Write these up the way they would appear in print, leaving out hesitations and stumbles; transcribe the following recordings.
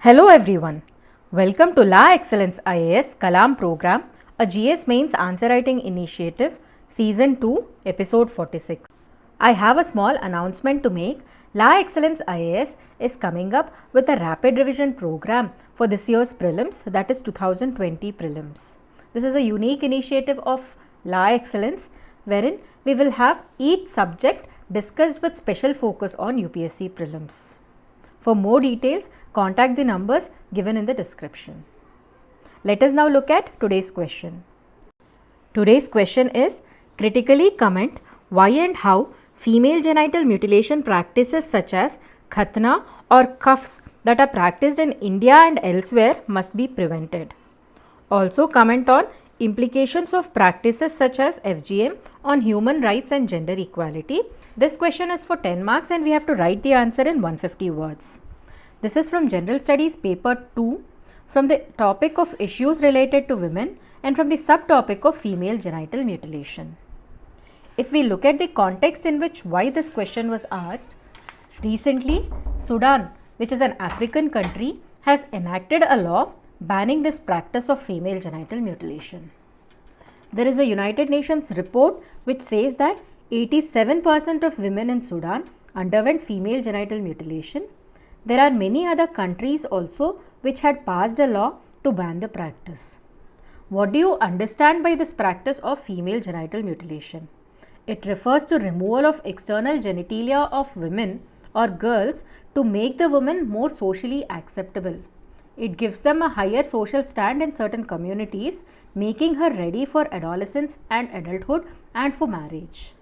Hello everyone. Welcome to La Excellence IAS Kalam program, a GS Mains Answer Writing Initiative, Season 2, Episode 46. I have a small announcement to make. La Excellence IAS is coming up with a rapid revision program for this year's prelims, that is 2020 prelims. This is a unique initiative of La Excellence wherein we will have each subject discussed with special focus on UPSC prelims. For more details, contact the numbers given in the description. Let us now look at today's question. Today's question is, critically comment why and how female genital mutilation practices such as khatna or cuffs that are practiced in India and elsewhere must be prevented. Also comment on implications of practices such as FGM on human rights and gender equality. This question is for 10 marks and we have to write the answer in 150 words. This is from General Studies paper 2 from the topic of issues related to women and from the subtopic of female genital mutilation. If we look at the context in which why this question was asked, recently Sudan, which is an African country, has enacted a law banning this practice of female genital mutilation. There is a United Nations report which says that 87% of women in Sudan underwent female genital mutilation. There are many other countries also which had passed a law to ban the practice. What do you understand by this practice of female genital mutilation? It refers to removal of external genitalia of women or girls to make the woman more socially acceptable. It gives them a higher social stand in certain communities, making her ready for adolescence and adulthood and for marriage.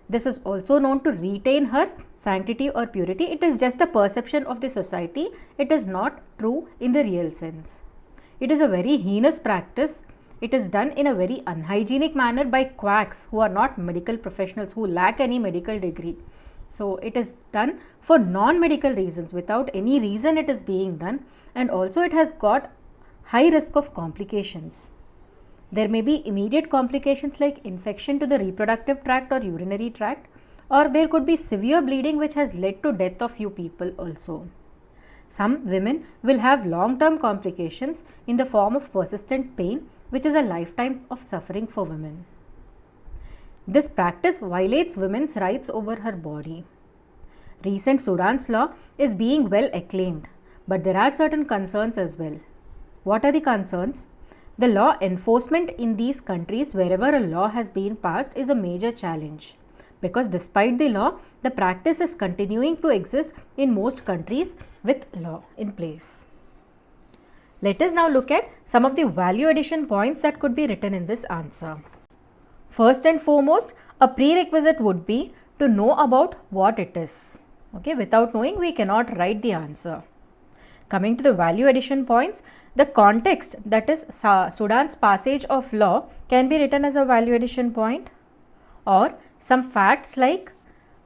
This is also known to retain her sanctity or purity. It is just a perception of the society. It is not true in the real sense. It is a very heinous practice. It is done in a very unhygienic manner by quacks who are not medical professionals, who lack any medical degree. So it is done for non-medical reasons. Without any reason it is being done, and also it has got high risk of complications. There may be immediate complications like infection to the reproductive tract or urinary tract, or there could be severe bleeding which has led to death of few people also. Some women will have long-term complications in the form of persistent pain, which is a lifetime of suffering for women. This practice violates women's rights over her body. Recent Sudan's law is being well acclaimed, but there are certain concerns as well. What are the concerns? The law enforcement in these countries, wherever a law has been passed, is a major challenge, because despite the law, the practice is continuing to exist in most countries with law in place. Let us now look at some of the value addition points that could be written in this answer. First and foremost, a prerequisite would be to know about what it is. Okay, without knowing, we cannot write the answer. Coming to the value addition points, the context, that is Sudan's passage of law, can be written as a value addition point, or some facts like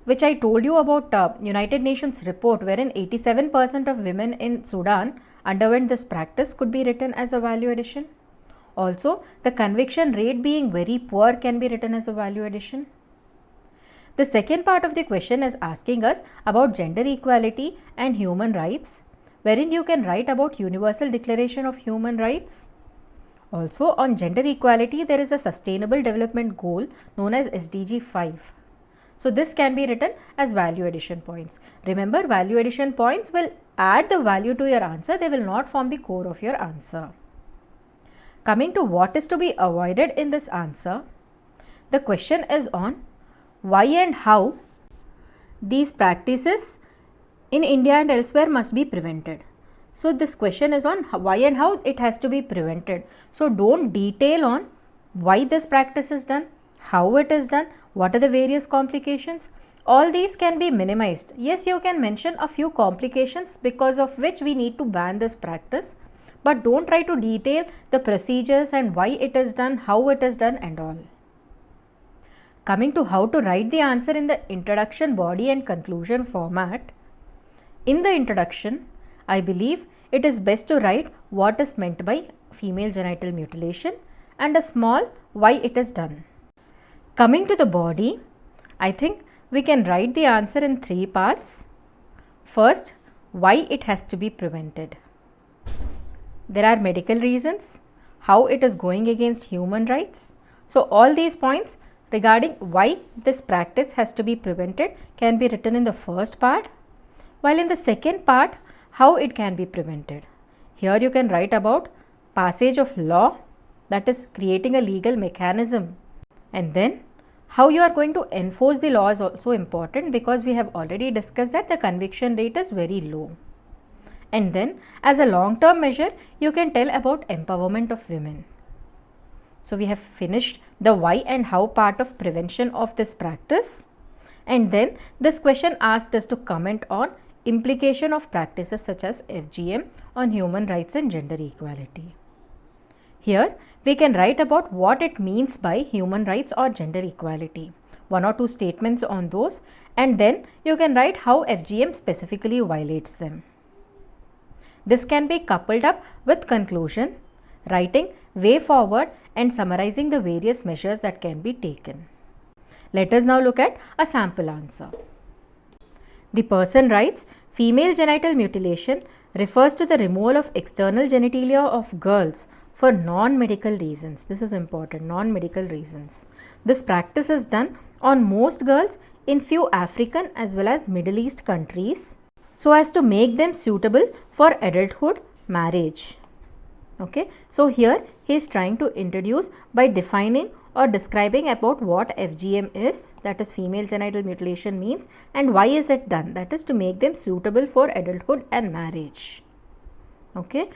which I told you about United Nations report wherein 87% of women in Sudan underwent this practice could be written as a value addition. Also, the conviction rate being very poor can be written as a value addition. The second part of the question is asking us about gender equality and human rights, wherein you can write about Universal Declaration of Human Rights. Also, on gender equality, there is a sustainable development goal known as SDG 5. So this can be written as value addition points. Remember, value addition points will add the value to your answer. They will not form the core of your answer. Coming to what is to be avoided in this answer, the question is on why and how these practices in India and elsewhere must be prevented. So this question is on why and how it has to be prevented. So don't detail on why this practice is done, how it is done, what are the various complications. All these can be minimized. Yes, you can mention a few complications because of which we need to ban this practice, but don't try to detail the procedures and why it is done, how it is done and all. Coming to how to write the answer in the introduction, body and conclusion format. In the introduction, I believe it is best to write what is meant by female genital mutilation and a small why it is done. Coming to the body, I think we can write the answer in 3 parts. First, why it has to be prevented. there are medical reasons, how it is going against human rights. So all these points regarding why this practice has to be prevented can be written in the first part, while in the second part, how it can be prevented. Here you can write about passage of law, that is creating a legal mechanism, and then how you are going to enforce the law is also important, because we have already discussed that the conviction rate is very low. And then as a long term measure, you can tell about empowerment of women. So we have finished the why and how part of prevention of this practice, and then this question asked us to comment on implication of practices such as FGM on human rights and gender equality. Here we can write about what it means by human rights or gender equality, one or two statements on those, and then you can write how FGM specifically violates them. This can be coupled up with conclusion, writing way forward and summarizing the various measures that can be taken. Let us now look at a sample answer. The person writes, female genital mutilation refers to the removal of external genitalia of girls for non-medical reasons. This is important, non-medical reasons. This practice is done on most girls in few African as well as Middle East countries, so as to make them suitable for adulthood marriage. Okay, so here he is trying to introduce by defining or describing about what FGM is, that is female genital mutilation means, and why is it done, that is to make them suitable for adulthood and marriage. Okay,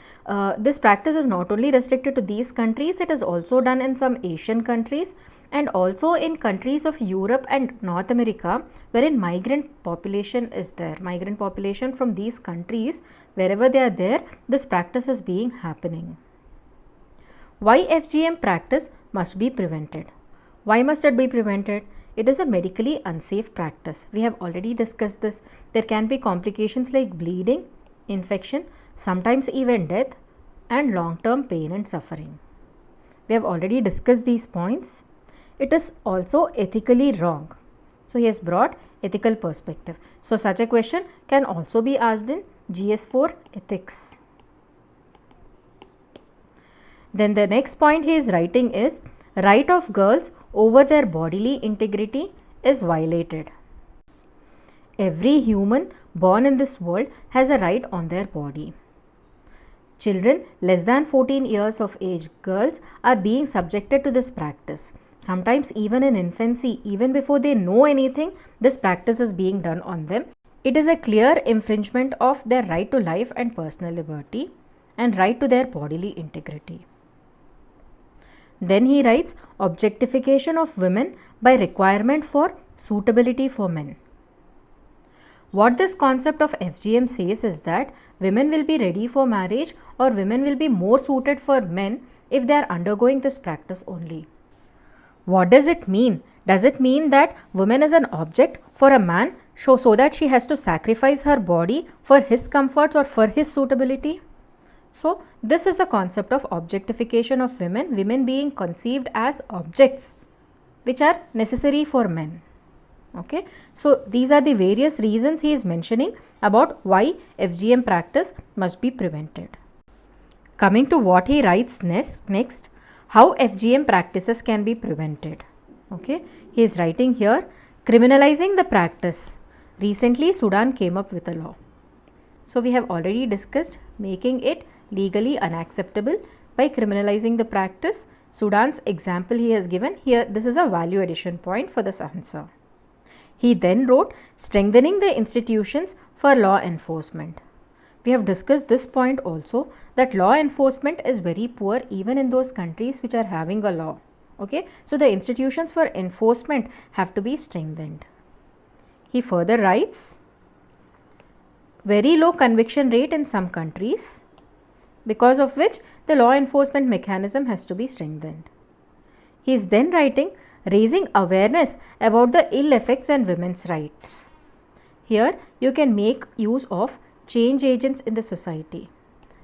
this practice is not only restricted to these countries, it is also done in some Asian countries and also in countries of Europe and North America, wherein migrant population is there. Migrant population from these countries, wherever they are there, this practice is being happening. Why FGM practice must be prevented? Why must it be prevented? It is a medically unsafe practice. We have already discussed this. There can be complications like bleeding, infection, sometimes even death, and long-term pain and suffering. We have already discussed these points. It is also ethically wrong. So he has brought ethical perspective. So such a question can also be asked in GS4 ethics. Then the next point he is writing is, right of girls over their bodily integrity is violated. Every human born in this world has a right on their body. Children less than 14 years of age, girls, are being subjected to this practice. Sometimes even in infancy, even before they know anything, this practice is being done on them. It is a clear infringement of their right to life and personal liberty and right to their bodily integrity. Then he writes, objectification of women by requirement for suitability for men. What this concept of FGM says is that women will be ready for marriage or women will be more suited for men if they are undergoing this practice only. What does it mean? Does it mean that woman is an object for a man so that she has to sacrifice her body for his comforts or for his suitability? So this is the concept of objectification of women, women being conceived as objects which are necessary for men. Okay, so these are the various reasons he is mentioning about why FGM practice must be prevented. Coming to what he writes next, how FGM practices can be prevented. Okay, he is writing here, criminalizing the practice. Recently Sudan came up with a law. So we have already discussed making it legally unacceptable by criminalizing the practice. Sudan's example he has given here, this is a value addition point for this answer. He then wrote, strengthening the institutions for law enforcement. We have discussed this point also, that law enforcement is very poor even in those countries which are having a law. Okay, so the institutions for enforcement have to be strengthened. He further writes, very low conviction rate in some countries, because of which the law enforcement mechanism has to be strengthened. He is then writing, raising awareness about the ill effects and women's rights. Here you can make use of change agents in the society.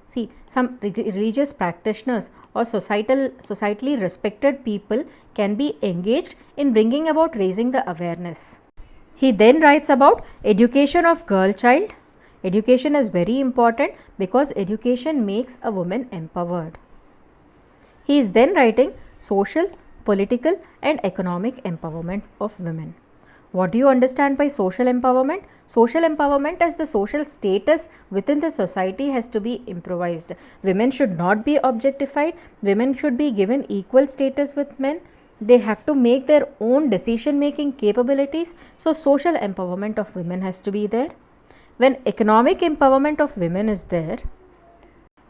See, some religious practitioners or societally respected people can be engaged in bringing about raising the awareness. He then writes about education of girl child, Education is very important because education makes a woman empowered. He is then writing social, political and economic empowerment of women. What do you understand by social empowerment? Social empowerment as the social status within the society has to be improvised. Women should not be objectified. Women should be given equal status with men. They have to make their own decision making capabilities. So social empowerment of women has to be there. When economic empowerment of women is there,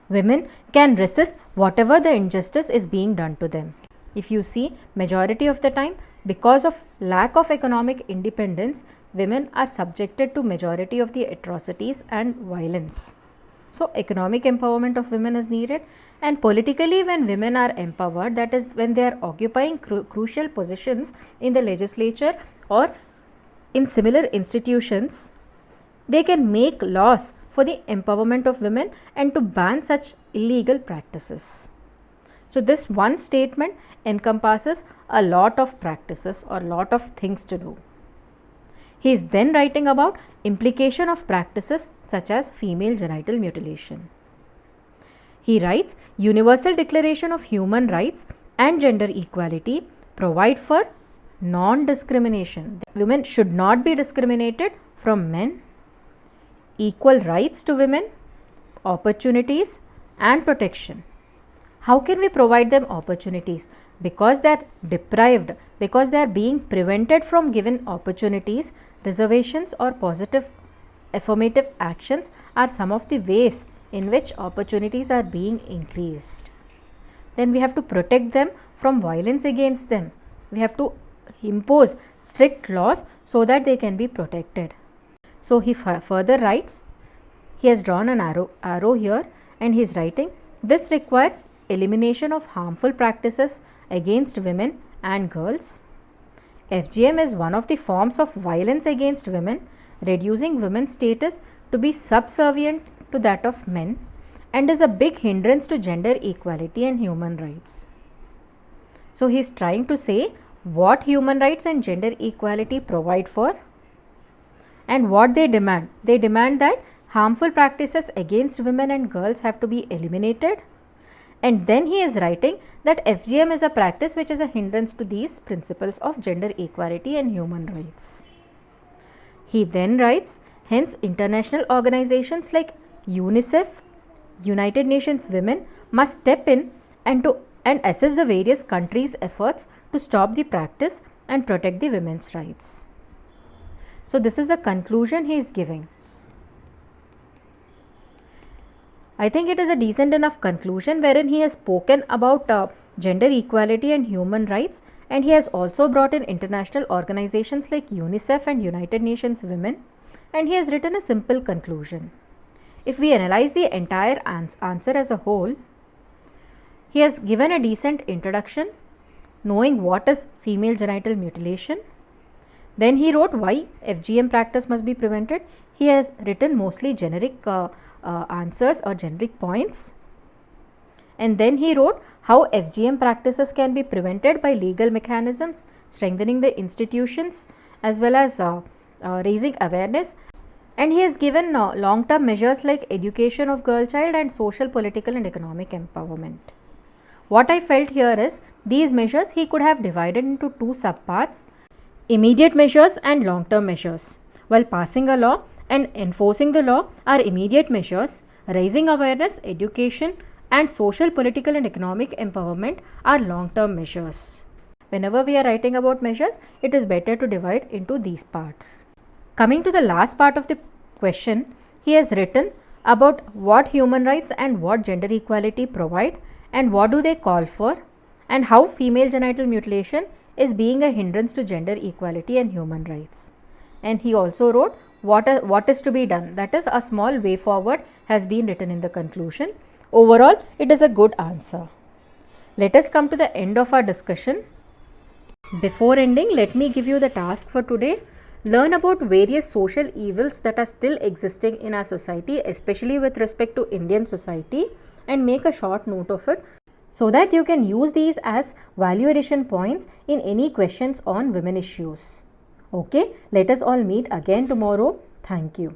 women can resist whatever the injustice is being done to them. If you see, majority of the time, because of lack of economic independence, women are subjected to majority of the atrocities and violence. So economic empowerment of women is needed, and politically when women are empowered, that is when they are occupying crucial positions in the legislature or in similar institutions, they can make laws for the empowerment of women and to ban such illegal practices. So this one statement encompasses a lot of practices or lot of things to do. He is then writing about implication of practices such as female genital mutilation. He writes, Universal Declaration of Human Rights and Gender Equality provide for non-discrimination. Women should not be discriminated from men, equal rights to women, opportunities and protection. How can we provide them opportunities? Because they are deprived, because they are being prevented from given opportunities, reservations or positive affirmative actions are some of the ways in which opportunities are being increased. Then we have to protect them from violence against them. We have to impose strict laws so that they can be protected. So he further writes, he has drawn an arrow here and he is writing, this requires elimination of harmful practices against women and girls. FGM is one of the forms of violence against women, reducing women's status to be subservient to that of men and is a big hindrance to gender equality and human rights. So he is trying to say what human rights and gender equality provide for and what they demand. They demand that harmful practices against women and girls have to be eliminated. And then he is writing that FGM is a practice which is a hindrance to these principles of gender equality and human rights. He then writes, hence international organizations like UNICEF, United Nations Women must step in and assess the various countries' efforts to stop the practice and protect the women's rights. So this is the conclusion he is giving. I think it is a decent enough conclusion wherein he has spoken about gender equality and human rights, and he has also brought in international organizations like UNICEF and United Nations Women, and he has written a simple conclusion. If we analyze the entire answer as a whole, he has given a decent introduction, knowing what is female genital mutilation. Then he wrote why FGM practice must be prevented. He has written mostly generic answers or generic points. And then he wrote how FGM practices can be prevented by legal mechanisms, strengthening the institutions as well as raising awareness. And he has given long-term measures like education of girl child and social, political and economic empowerment. What I felt here is these measures he could have divided into two subparts: immediate measures and long-term measures. While passing a law and enforcing the law are immediate measures, raising awareness, education and social, political and economic empowerment are long-term measures. Whenever we are writing about measures, it is better to divide into these parts. Coming to the last part of the question, he has written about what human rights and what gender equality provide and what do they call for, and how female genital mutilation is being a hindrance to gender equality and human rights. And he also wrote what is to be done, that is a small way forward has been written in the conclusion. Overall, it is a good answer. Let us come to the end of our discussion. Before ending, let me give you the task for today. Learn about various social evils that are still existing in our society, especially with respect to Indian society, and make a short note of it so that you can use these as value addition points in any questions on women issues. Okay, let us all meet again tomorrow. Thank you.